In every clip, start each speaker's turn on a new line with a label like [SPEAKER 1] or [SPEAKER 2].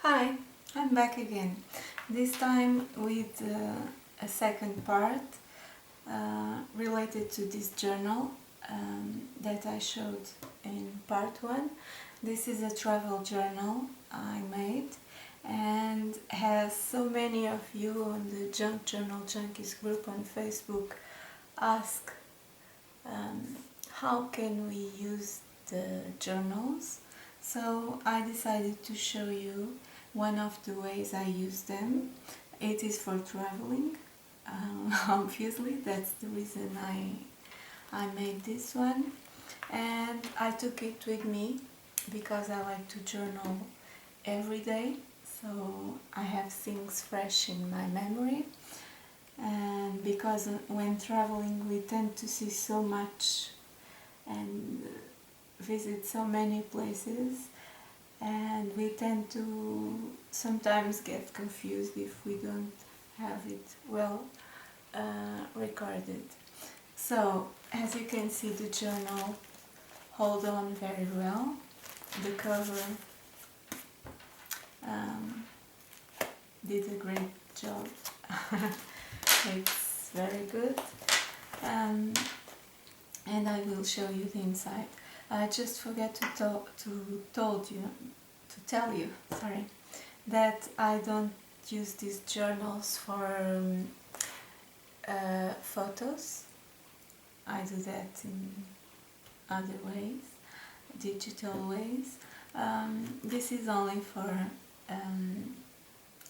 [SPEAKER 1] Hi, I'm back again. This time with a second part related to this journal that I showed in part 1. This is a travel journal I made and has so many of you on the Junk Journal Junkies group on Facebook ask how can we use the journals. So I decided to show you one of the ways I use them. It is for traveling, obviously, that's the reason I made this one. And I took it with me because I like to journal every day, so I have things fresh in my memory. And because when traveling we tend to see so much and visit so many places, and we tend to sometimes get confused if we don't have it well recorded. So as you can see, the journal hold on very well. The cover did a great job. It's very good, and I will show you the inside. I just forgot to tell you, sorry, that I don't use these journals for photos. I do that in other ways, digital ways. This is only for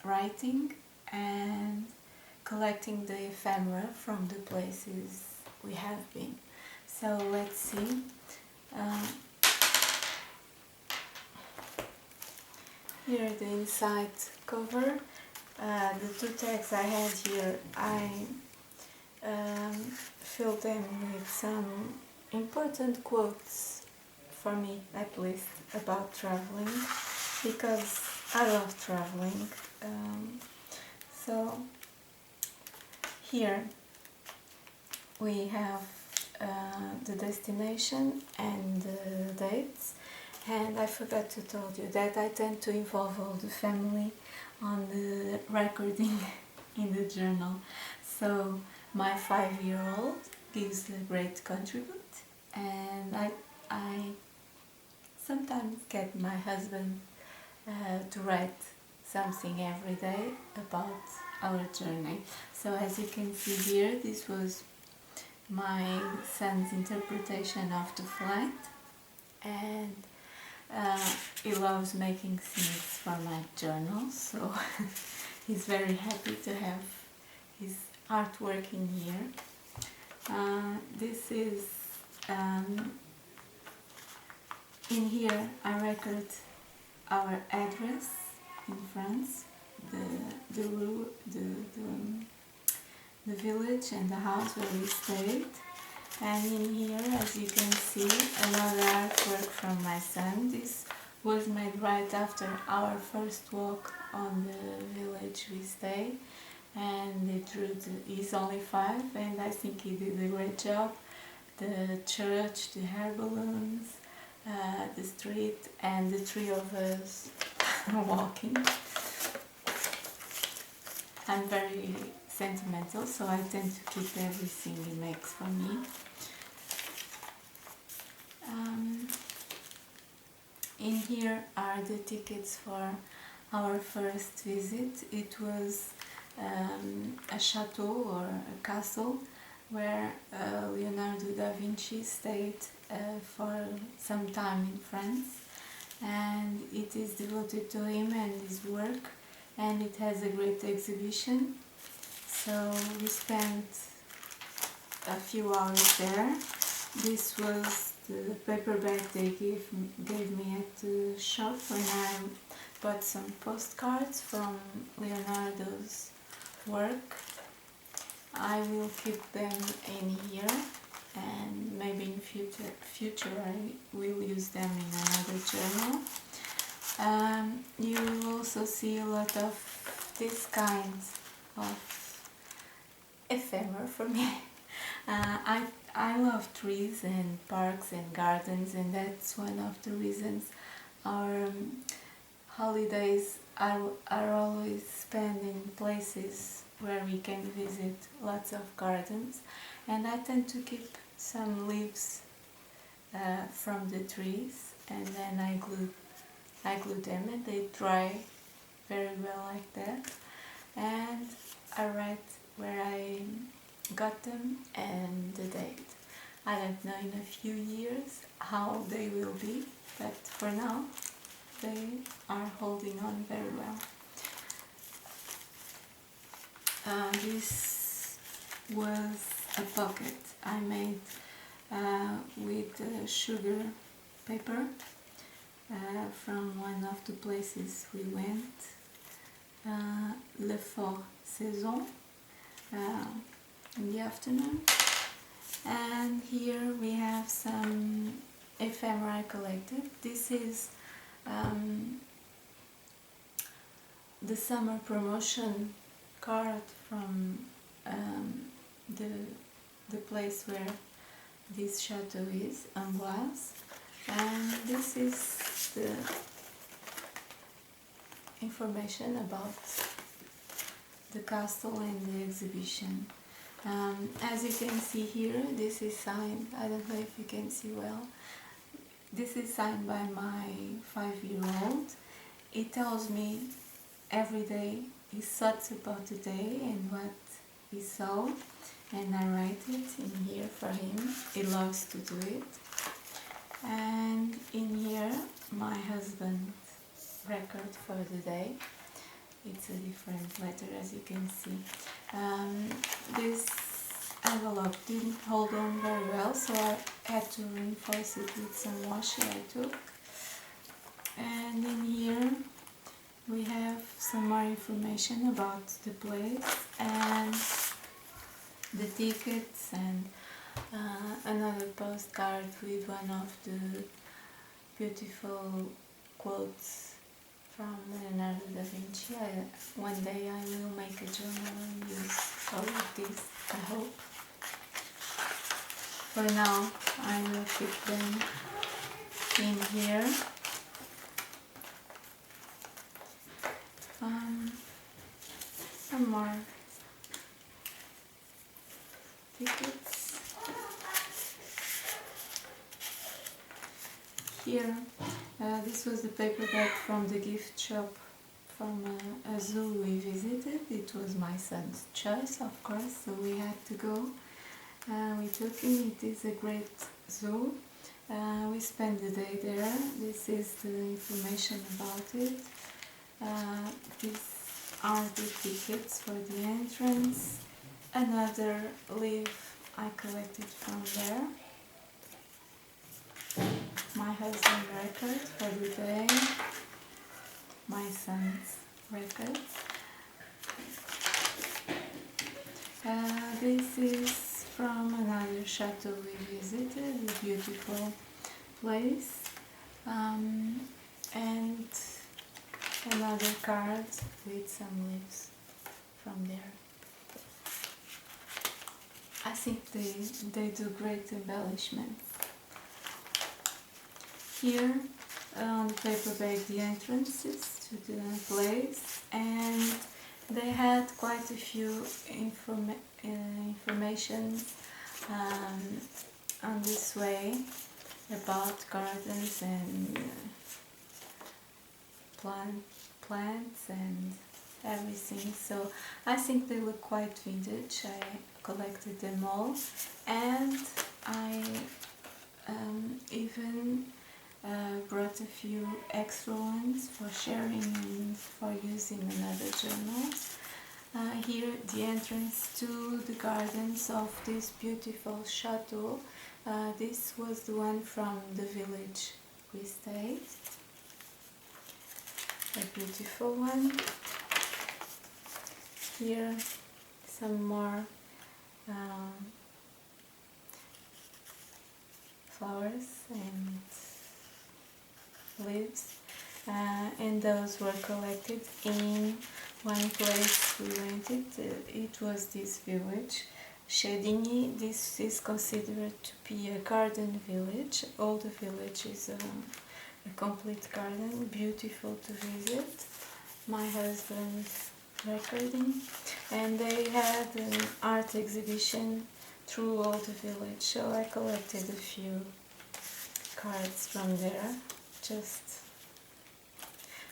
[SPEAKER 1] writing and collecting the ephemera from the places we have been. So let's see. Here the inside cover. The two tags I had here, I filled them with some important quotes, for me at least, about traveling, because I love traveling. So here we have the destination and the dates. And I forgot to tell you that I tend to involve all the family on the recording in the journal. So my 5-year-old gives a great contribute, and I sometimes get my husband to write something every day about our journey. So as you can see here, this was my son's interpretation of the flight, and he loves making things for my journal, so he's very happy to have his artwork in here. This is in here I record our address in France, the village and the house where we stayed. And in here, as you can see, another artwork from my son. This was made right after our first walk on the village we stay, and he's only 5, and I think he did a great job. The church, the hair balloons, the street, and the 3 of us walking. I'm very sentimental, so I tend to keep everything he makes for me. In here are the tickets for our first visit. It was a chateau or a castle where Leonardo da Vinci stayed for some time in France, and it is devoted to him and his work, and it has a great exhibition. So we spent a few hours there. This was the paperback they gave me at the shop when I bought some postcards from Leonardo's work. I will keep them in here, and maybe in future I will use them in another journal. You will also see a lot of these kinds of ephemera for me. I love trees and parks and gardens, and that's one of the reasons our holidays are always spent in places where we can visit lots of gardens, and I tend to keep some leaves from the trees, and then I glue them and they dry very well like that, and I write where I got them and the date. I don't know in a few years how they will be, but for now they are holding on very well. This was a pocket I made with sugar paper from one of the places we went, Le Fort Saison, in the afternoon. And here we have some ephemera I collected. This is the summer promotion card from the place where this chateau is, Amboise, and this is the information about the castle and the exhibition. As you can see here, this is signed, I don't know if you can see well, this is signed by my 5-year-old. It tells me every day his thoughts about the day and what he saw, and I write it in here for him. He loves to do it. And in here my husband's record for the day. It's a different letter, as you can see. This envelope didn't hold on very well, so I had to reinforce it with some washi I took. And in here we have some more information about the place and the tickets, and another postcard with one of the beautiful quotes from Leonardo da Vinci. One day I will make a journal and use all of this, I hope. For now I will keep them in here. Some more tickets. Here, this was the paperback from the gift shop from a zoo we visited. It was my son's choice, of course, so we had to go. We took him. It is a great zoo. We spent the day there. This is the information about it. These are the tickets for the entrance. Another leaf I collected from there. My husband's record for the day. My son's record. This is from another chateau we visited, a beautiful place. And another card with some leaves from there. I think they do great embellishments. Here on the paperback the entrances to the place, and they had quite a few information on this way about gardens and plants and everything, so I think they look quite vintage. I collected them all, and I even brought a few extra ones for sharing and for using in other journals. Here the entrance to the gardens of this beautiful chateau. This was the one from the village we stayed. A beautiful one. Here some more flowers and leaves, and those were collected in one place we rented. It was this village, Chedigny. This is considered to be a garden village. All the village is a complete garden, beautiful to visit. My husband's recording, and they had an art exhibition through all the village, so I collected a few cards from there, just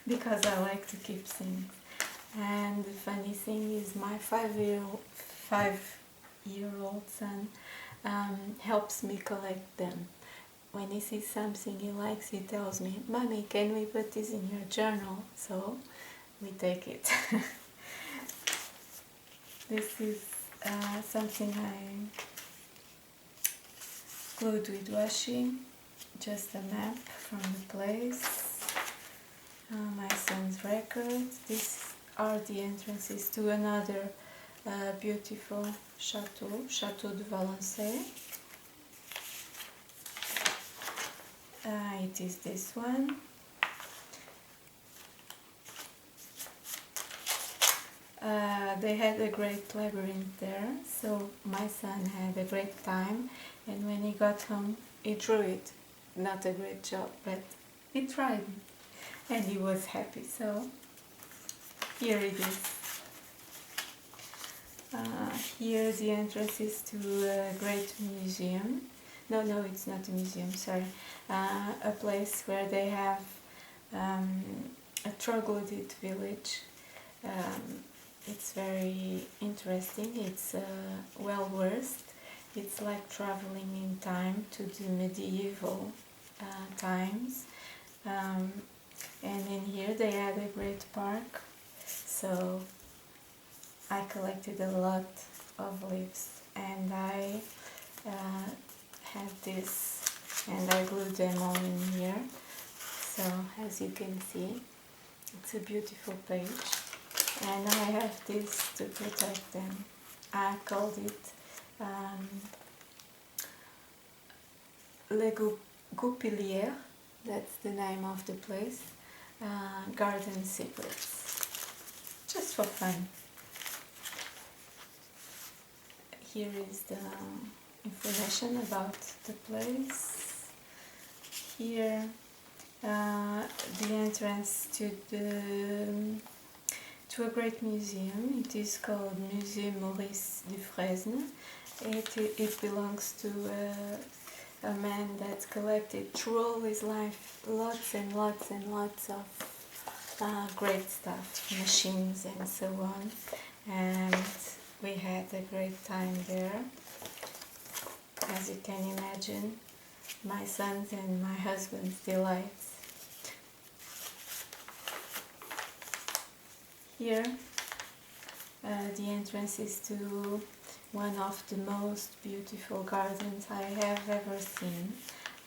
[SPEAKER 1] because I like to keep things. And the funny thing is, my five-year-old son helps me collect them. When he sees something he likes, he tells me, "Mommy, can we put this in your journal?" So we take it. This is something I glued with washi, just a map from the place. My son's records. These are the entrances to another beautiful chateau, Chateau de Valençay. It is this one. They had a great labyrinth there, so my son had a great time, and when he got home he drew it. Not a great job, but he tried, and he was happy, so here it is. Here the entrance is to a great museum. No, it's not a museum, sorry. A place where they have a troglodyte village. It's very interesting. It's well versed. It's like traveling in time to the medieval times. And in here they had a great park, so I collected a lot of leaves, and I had this, and I glued them all in here. So as you can see, it's a beautiful page, and I have this to protect them. I called it Le Goupillière, that's the name of the place, Garden Secrets, just for fun. Here is the information about the place. Here the entrance to a great museum. It is called Musée Maurice Dufresne. It belongs to a man that collected through all his life lots and lots and lots of great stuff, machines and so on, and we had a great time there. As you can imagine, my son's and my husband's delights. Here the entrance is to one of the most beautiful gardens I have ever seen.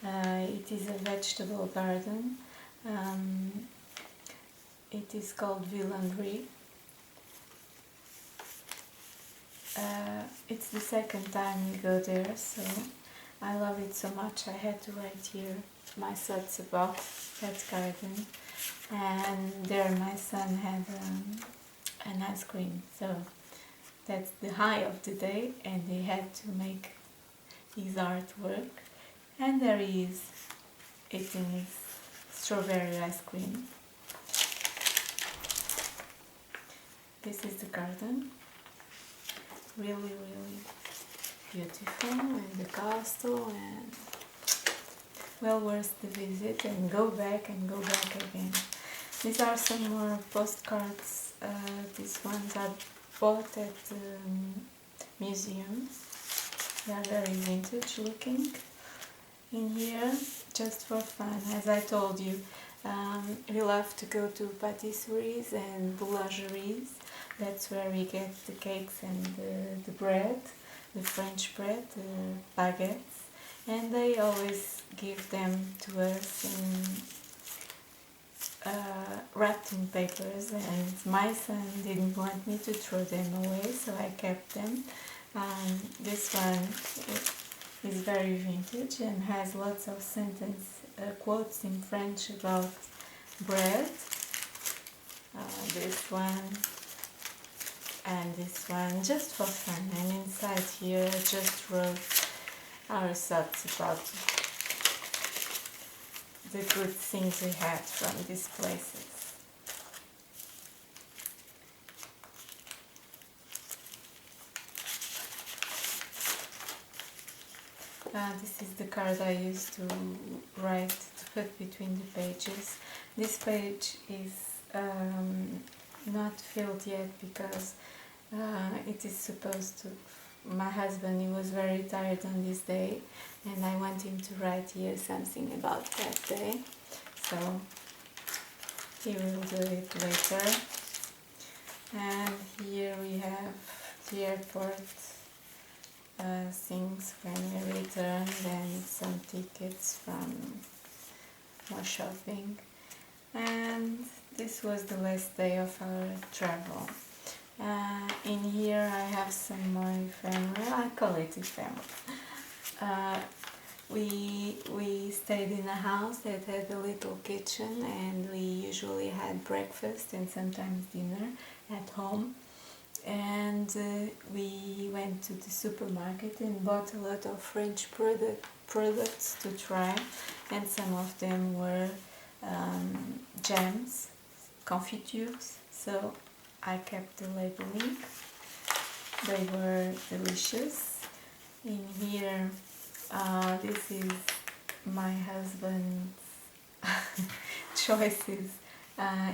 [SPEAKER 1] It is a vegetable garden. It is called Villandry. It's the second time we go there, so I love it so much I had to write here my thoughts about that garden. And there my son had an ice cream, so that's the high of the day, and he had to make his artwork, and there he is eating his strawberry ice cream. This is the garden, really beautiful, and the castle, and well worth the visit, and go back again. These are some more postcards. These ones I bought at museums. They are very vintage looking. In here, just for fun, as I told you, we love to go to patisseries and boulangeries. That's where we get the cakes and the bread, the French bread, the baguettes, and they always give them to us in wrapped in papers, and my son didn't want me to throw them away, so I kept them. This one is very vintage and has lots of quotes in French about bread. This one and this one, just for fun, and inside here I just wrote our thoughts about the good things we had from these places. This is the card I used to write, to put between the pages. This page is not filled yet because it is supposed to... My husband, he was very tired on this day and I want him to write here something about that day. So he will do it later. And here we have the airport things when we return, then some tickets from more shopping. And this was the last day of our travel. In here I have some more ephemera. I call it ephemera. We stayed in a house that had a little kitchen, and we usually had breakfast and sometimes dinner at home. And we went to the supermarket and bought a lot of French products to try, and some of them were jams, confitures, so I kept the labeling. They were delicious. In here, this is my husband's choices.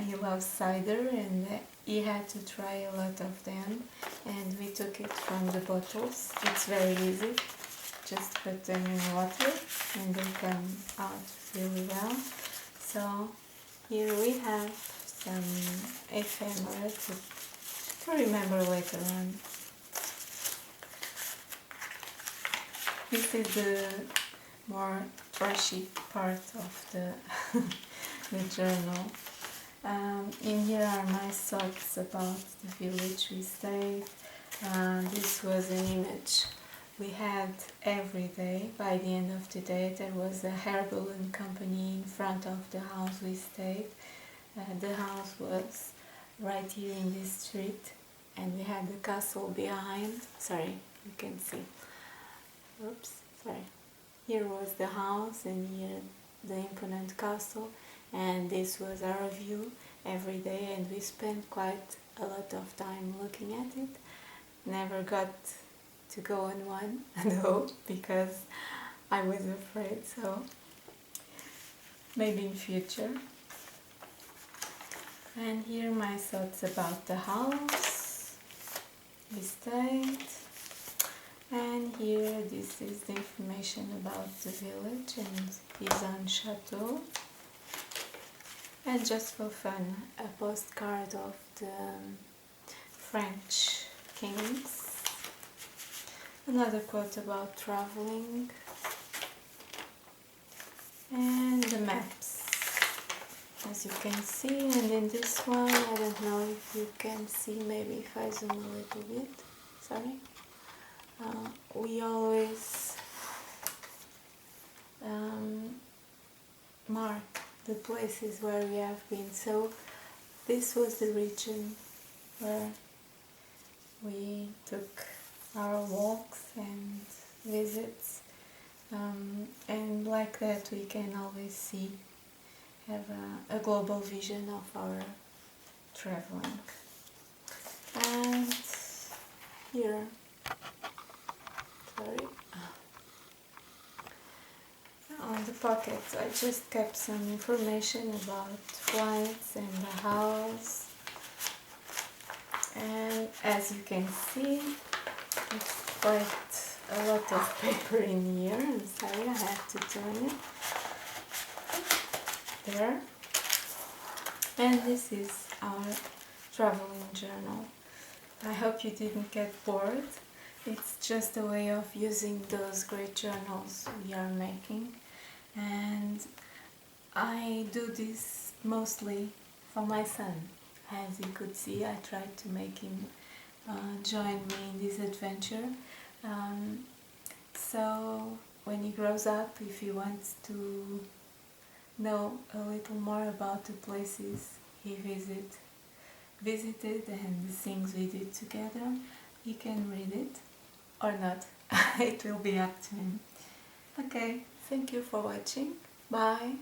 [SPEAKER 1] He loves cider and he had to try a lot of them, and we took it from the bottles. It's very easy, just put them in water and they come out really well. So here we have some ephemera to remember later on. This is the more trashy part of the, the journal. In here are my thoughts about the village we stayed. This was an image we had every day. By the end of the day there was a hair balloon company in front of the house we stayed. The house was right here in this street, and we had the castle behind. Sorry, you can see. Oops, sorry. Here was the house and here the imponent castle, and this was our view every day, and we spent quite a lot of time looking at it. Never got to go on one though, because I was afraid, so maybe in future. And here my thoughts about the house we stayed. And here this is the information about the village and Pizan Chateau. And just for fun, a postcard of the French kings. Another quote about traveling. And the maps, as you can see. And in this one, I don't know if you can see, maybe if I zoom a little bit, sorry. We always mark the places where we have been. So this was the region where we took our walks and visits, and like that we can always have a global vision of our traveling. And here, sorry, on the pocket I just kept some information about flights and the house. And as you can see, it's quite a lot of paper in here. I'm sorry, I have to turn it there. And this is our traveling journal. I hope you didn't get bored. It's just a way of using those great journals we are making. And I do this mostly for my son. As you could see, I tried to make him join me in this adventure. So when he grows up, if he wants to know a little more about the places he visited and the things we did together, he can read it or not. It will be up to him. Okay, thank you for watching. Bye.